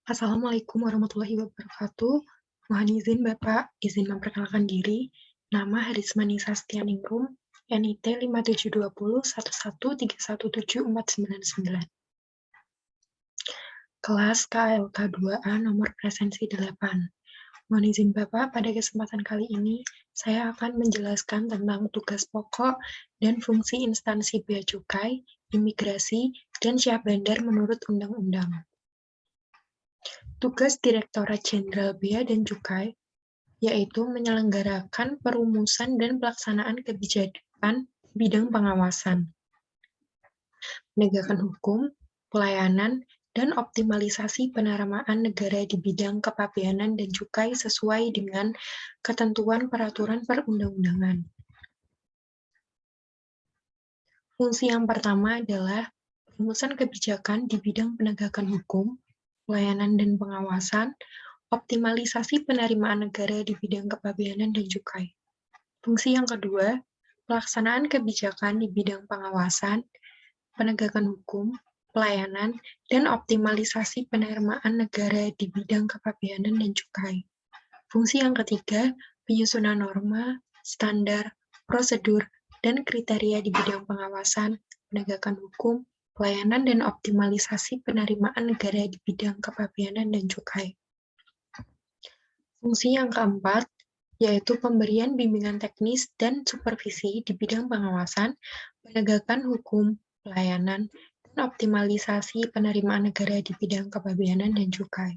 Assalamualaikum warahmatullahi wabarakatuh. Mohon izin Bapak, izin memperkenalkan diri. Nama Harisma Nisa Stianingrum, NIT 57201131317499. Kelas KLK 2A nomor presensi 8. Mohon izin Bapak, pada kesempatan kali ini, saya akan menjelaskan tentang tugas pokok dan fungsi instansi Bea Cukai, Imigrasi, dan Syah Bandar menurut Undang-Undang. Tugas Direktorat Jenderal Bea dan Cukai yaitu menyelenggarakan perumusan dan pelaksanaan kebijakan bidang pengawasan, penegakan hukum, pelayanan, dan optimalisasi penerimaan negara di bidang kepabeanan dan cukai sesuai dengan ketentuan peraturan perundang-undangan. Fungsi yang pertama adalah perumusan kebijakan di bidang penegakan hukum, pelayanan dan pengawasan, optimalisasi penerimaan negara di bidang kepabeanan dan cukai. Fungsi yang kedua, pelaksanaan kebijakan di bidang pengawasan, penegakan hukum, pelayanan, dan optimalisasi penerimaan negara di bidang kepabeanan dan cukai. Fungsi yang ketiga, penyusunan norma, standar, prosedur, dan kriteria di bidang pengawasan, penegakan hukum, pelayanan, dan optimalisasi penerimaan negara di bidang kepabeanan dan cukai. Fungsi yang keempat, yaitu pemberian bimbingan teknis dan supervisi di bidang pengawasan, penegakan hukum, pelayanan, dan optimalisasi penerimaan negara di bidang kepabeanan dan cukai.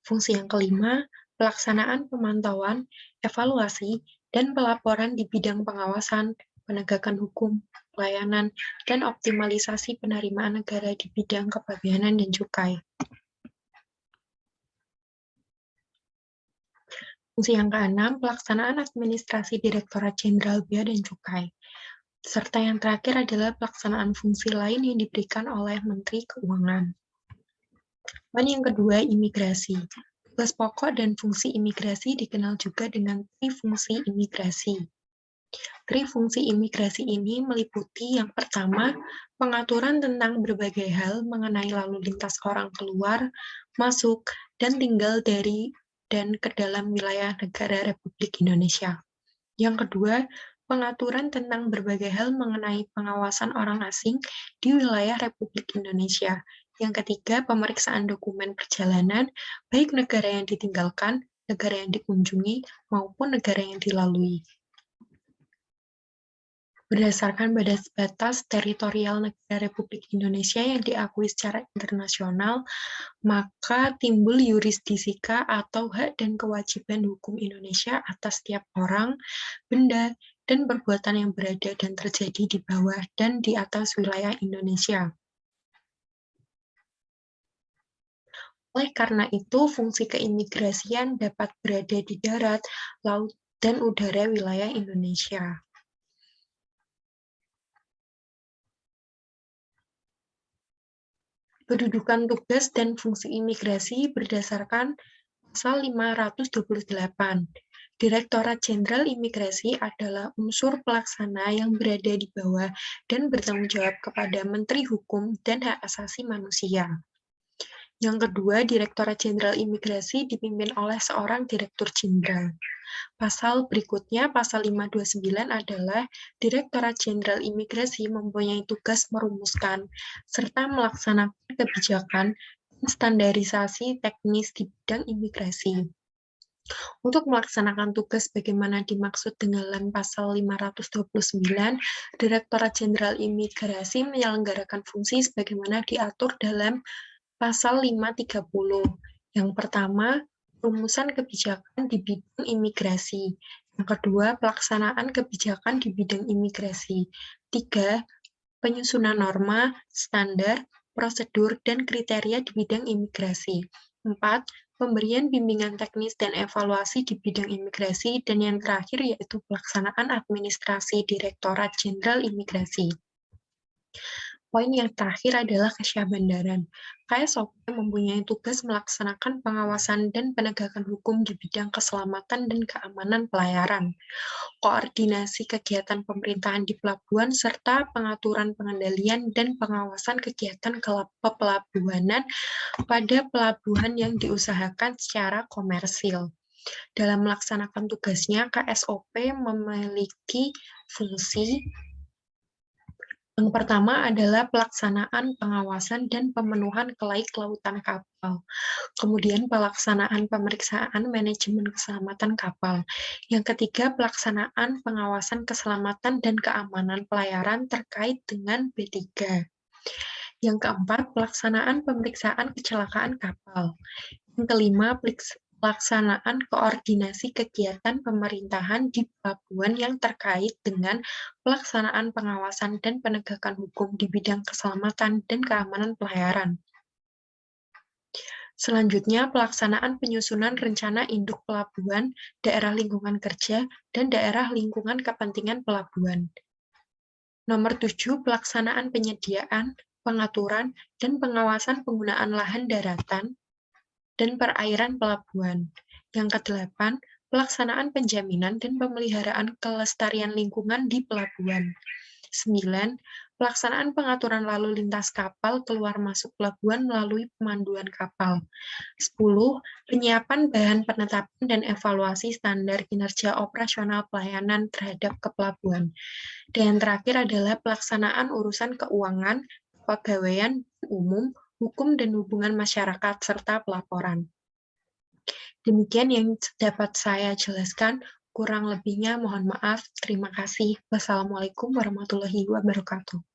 Fungsi yang kelima, pelaksanaan pemantauan, evaluasi, dan pelaporan di bidang pengawasan, penegakan hukum, pelayanan, dan optimalisasi penerimaan negara di bidang kepabeanan dan cukai. Fungsi yang keenam, pelaksanaan administrasi Direktorat Jenderal Bea dan Cukai. Serta yang terakhir adalah pelaksanaan fungsi lain yang diberikan oleh Menteri Keuangan. Dan yang kedua, imigrasi. Tugas pokok dan fungsi imigrasi dikenal juga dengan trifungsi imigrasi. Trifungsi imigrasi ini meliputi yang pertama, pengaturan tentang berbagai hal mengenai lalu lintas orang keluar, masuk, dan tinggal dari dan ke dalam wilayah negara Republik Indonesia. Yang kedua, pengaturan tentang berbagai hal mengenai pengawasan orang asing di wilayah Republik Indonesia. Yang ketiga, pemeriksaan dokumen perjalanan, baik negara yang ditinggalkan, negara yang dikunjungi, maupun negara yang dilalui. Berdasarkan batas teritorial negara Republik Indonesia yang diakui secara internasional, maka timbul yurisdisika atau hak dan kewajiban hukum Indonesia atas setiap orang, benda, dan perbuatan yang berada dan terjadi di bawah dan di atas wilayah Indonesia. Oleh karena itu, fungsi keimigrasian dapat berada di darat, laut, dan udara wilayah Indonesia. Kedudukan tugas dan fungsi imigrasi berdasarkan Pasal 528. Direktorat Jenderal Imigrasi adalah unsur pelaksana yang berada di bawah dan bertanggung jawab kepada Menteri Hukum dan Hak Asasi Manusia. Yang kedua, Direktorat Jenderal Imigrasi dipimpin oleh seorang Direktur Jenderal. Pasal berikutnya, Pasal 529 adalah Direktorat Jenderal Imigrasi mempunyai tugas merumuskan serta melaksanakan kebijakan dan standarisasi teknis di bidang imigrasi. Untuk melaksanakan tugas bagaimana dimaksud dengan Pasal 529, Direktorat Jenderal Imigrasi menyelenggarakan fungsi sebagaimana diatur dalam Pasal 530. Yang pertama, rumusan kebijakan di bidang imigrasi. Yang kedua, pelaksanaan kebijakan di bidang imigrasi. 3. Penyusunan norma, standar, prosedur, dan kriteria di bidang imigrasi. 4. Pemberian bimbingan teknis dan evaluasi di bidang imigrasi. Dan yang terakhir yaitu pelaksanaan administrasi Direktorat Jenderal Imigrasi. Poin yang terakhir adalah kesyahbandaran. KSOP mempunyai tugas melaksanakan pengawasan dan penegakan hukum di bidang keselamatan dan keamanan pelayaran, koordinasi kegiatan pemerintahan di pelabuhan, serta pengaturan pengendalian dan pengawasan kegiatan kepelabuhanan pada pelabuhan yang diusahakan secara komersil. Dalam melaksanakan tugasnya, KSOP memiliki fungsi yang pertama adalah pelaksanaan pengawasan dan pemenuhan kelaik kelautan kapal. Kemudian pelaksanaan pemeriksaan manajemen keselamatan kapal. Yang ketiga, pelaksanaan pengawasan keselamatan dan keamanan pelayaran terkait dengan B3. Yang keempat, pelaksanaan pemeriksaan kecelakaan kapal. Yang kelima, pelaksanaan koordinasi kegiatan pemerintahan di pelabuhan yang terkait dengan pelaksanaan pengawasan dan penegakan hukum di bidang keselamatan dan keamanan pelayaran. Selanjutnya, pelaksanaan penyusunan rencana induk pelabuhan, daerah lingkungan kerja, dan daerah lingkungan kepentingan pelabuhan. Nomor 7, pelaksanaan penyediaan, pengaturan, dan pengawasan penggunaan lahan daratan dan perairan pelabuhan. Yang kedelapan, pelaksanaan penjaminan dan pemeliharaan kelestarian lingkungan di pelabuhan. 9. Pelaksanaan pengaturan lalu lintas kapal keluar masuk pelabuhan melalui pemanduan kapal. 10. Penyiapan bahan penetapan dan evaluasi standar kinerja operasional pelayanan terhadap kepelabuhan. Dan yang terakhir adalah pelaksanaan urusan keuangan, kepegawaian umum, hukum dan hubungan masyarakat, serta pelaporan. Demikian yang dapat saya jelaskan, kurang lebihnya mohon maaf. Terima kasih. Wassalamualaikum warahmatullahi wabarakatuh.